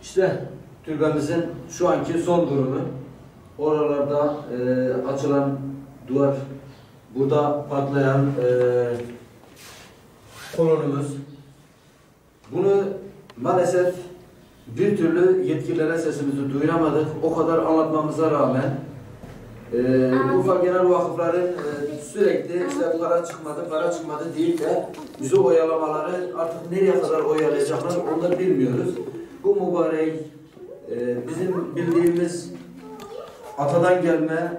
İşte türbemizin şu anki son durumu. Oralarda açılan duvar, burada patlayan kolonumuz. Bunu maalesef bir türlü yetkililere sesimizi duyuramadık. O kadar anlatmamıza rağmen Urfa Genel Vakıfların sürekli işte para çıkmadı deyip de bizi oyalamaları, artık nereye kadar oyalayacaklar onları bilmiyoruz. Bu mübarek bizim bildiğimiz atadan gelme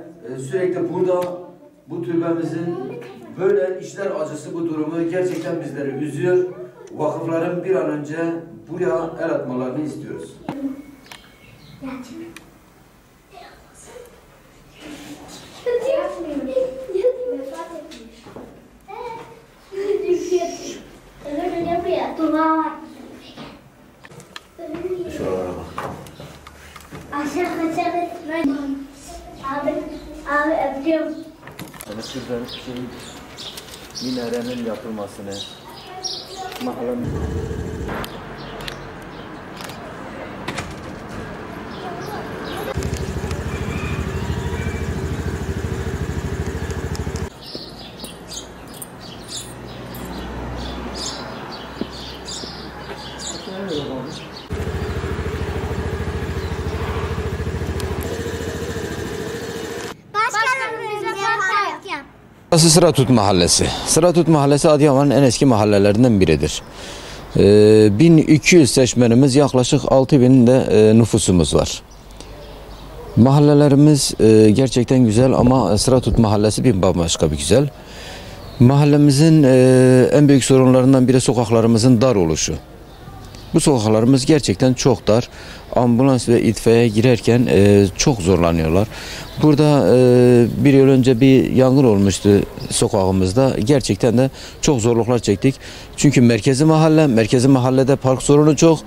sürekli burada bu türbemizin böyle işler acısı bu durumu gerçekten bizleri üzüyor. Vakıfların bir an önce buraya el atmalarını istiyoruz. Şuralara bak. Abi öpüyorum. Minarenin yapılmasını, mahallenin... Burası Sıratut Mahallesi. Sıratut Mahallesi Adıyaman'ın en eski mahallelerinden biridir. 1200 seçmenimiz, yaklaşık 6000 de nüfusumuz var. Mahallelerimiz gerçekten güzel ama Sıratut Mahallesi bir bambaşka bir güzel. Mahallemizin en büyük sorunlarından biri sokaklarımızın dar oluşu. Bu sokaklarımız gerçekten çok dar. Ambulans ve itfaiye girerken çok zorlanıyorlar. Burada bir yıl önce bir yangın olmuştu sokağımızda. Gerçekten de çok zorluklar çektik. Çünkü merkezi mahallede park sorunu çok.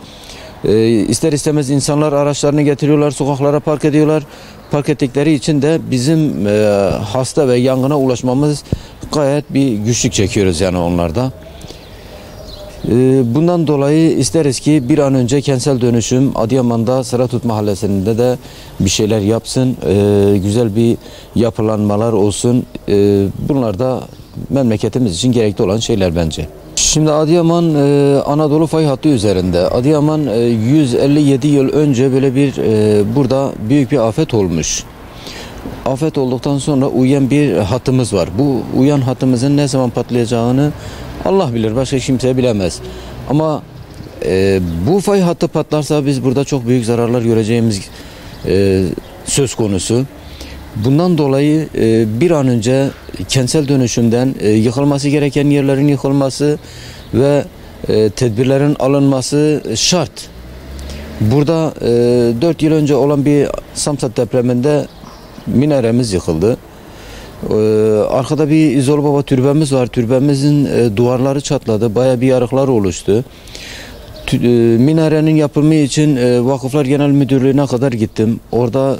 İster istemez insanlar araçlarını getiriyorlar, sokaklara park ediyorlar. Park ettikleri için de bizim hasta ve yangına ulaşmamız gayet bir güçlük çekiyoruz yani onlarda. Bundan dolayı isteriz ki bir an önce kentsel dönüşüm Adıyaman'da Sıratut Mahallesi'nde de bir şeyler yapsın, güzel bir yapılanmalar olsun. Bunlar da memleketimiz için gerekli olan şeyler bence. Şimdi Adıyaman Anadolu fay hattı üzerinde. Adıyaman 157 yıl önce böyle bir burada büyük bir afet olmuş. Afet olduktan sonra uyuyan bir hattımız var. Bu uyan hattımızın ne zaman patlayacağını Allah bilir, başka kimse bilemez. Ama bu fay hattı patlarsa biz burada çok büyük zararlar göreceğimiz söz konusu. Bundan dolayı bir an önce kentsel dönüşümden yıkılması gereken yerlerin yıkılması ve tedbirlerin alınması şart. Burada 4 yıl önce olan bir Samsat depreminde minaremiz yıkıldı. Arkada bir İzol Baba türbemiz var. Türbemizin duvarları çatladı. Bayağı bir yarıklar oluştu. Minarenin yapımı için Vakıflar Genel Müdürlüğü'ne kadar gittim. Orada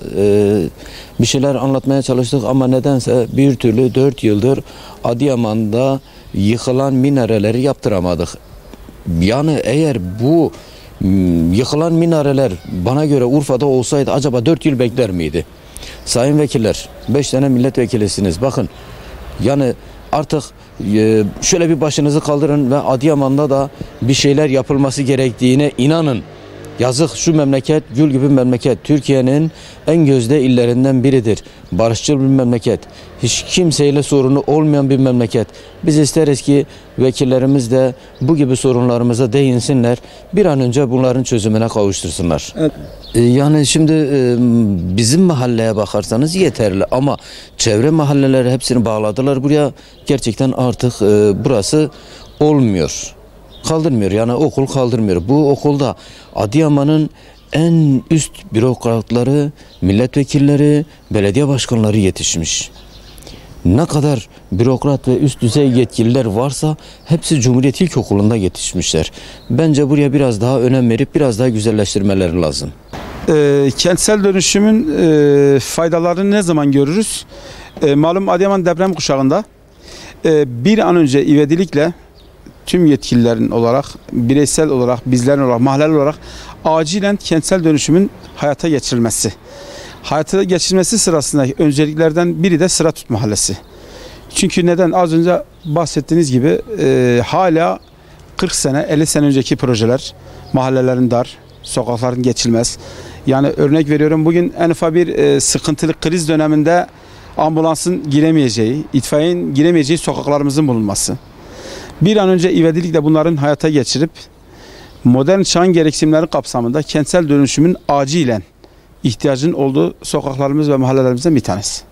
bir şeyler anlatmaya çalıştık ama nedense bir türlü 4 yıldır Adıyaman'da yıkılan minareleri yaptıramadık. Yani eğer bu yıkılan minareler bana göre Urfa'da olsaydı acaba 4 yıl bekler miydi? Sayın vekiller, 5 tane milletvekilisiniz. Bakın yani artık şöyle bir başınızı kaldırın ve Adıyaman'da da bir şeyler yapılması gerektiğine inanın. Yazık, şu memleket gül gibi memleket. Türkiye'nin en gözde illerinden biridir. Barışçıl bir memleket. Hiç kimseyle sorunu olmayan bir memleket. Biz isteriz ki vekillerimiz de bu gibi sorunlarımıza değinsinler. Bir an önce bunların çözümüne kavuştursunlar. Evet. Yani şimdi bizim mahalleye bakarsanız yeterli ama çevre mahalleleri hepsini bağladılar buraya. Gerçekten artık burası olmuyor. Kaldırmıyor, yani okul kaldırmıyor. Bu okulda Adıyaman'ın en üst bürokratları, milletvekilleri, belediye başkanları yetişmiş. Ne kadar bürokrat ve üst düzey yetkililer varsa hepsi Cumhuriyet İlkokulu'nda yetişmişler. Bence buraya biraz daha önem verip biraz daha güzelleştirmeleri lazım. Kentsel dönüşümün faydalarını ne zaman görürüz? Malum Adıyaman deprem kuşağında. bir an önce ivedilikle tüm yetkililerin olarak, bireysel olarak, bizlerin olarak, mahalleler olarak acilen kentsel dönüşümün hayata geçirilmesi. Hayata geçirilmesi sırasında önceliklerden biri de Sıratut Mahallesi. Çünkü neden? Az önce bahsettiğiniz gibi hala 40 sene, 50 sene önceki projeler, mahallelerin dar, sokakların geçilmez. Yani örnek veriyorum, bugün en ufak bir sıkıntılı kriz döneminde ambulansın giremeyeceği, itfaiyenin giremeyeceği sokaklarımızın bulunması. Bir an önce ivedilikle bunların hayata geçirip modern çağın gereksinimleri kapsamında kentsel dönüşümün acilen ihtiyacının olduğu sokaklarımız ve mahallelerimizden bir tanesi.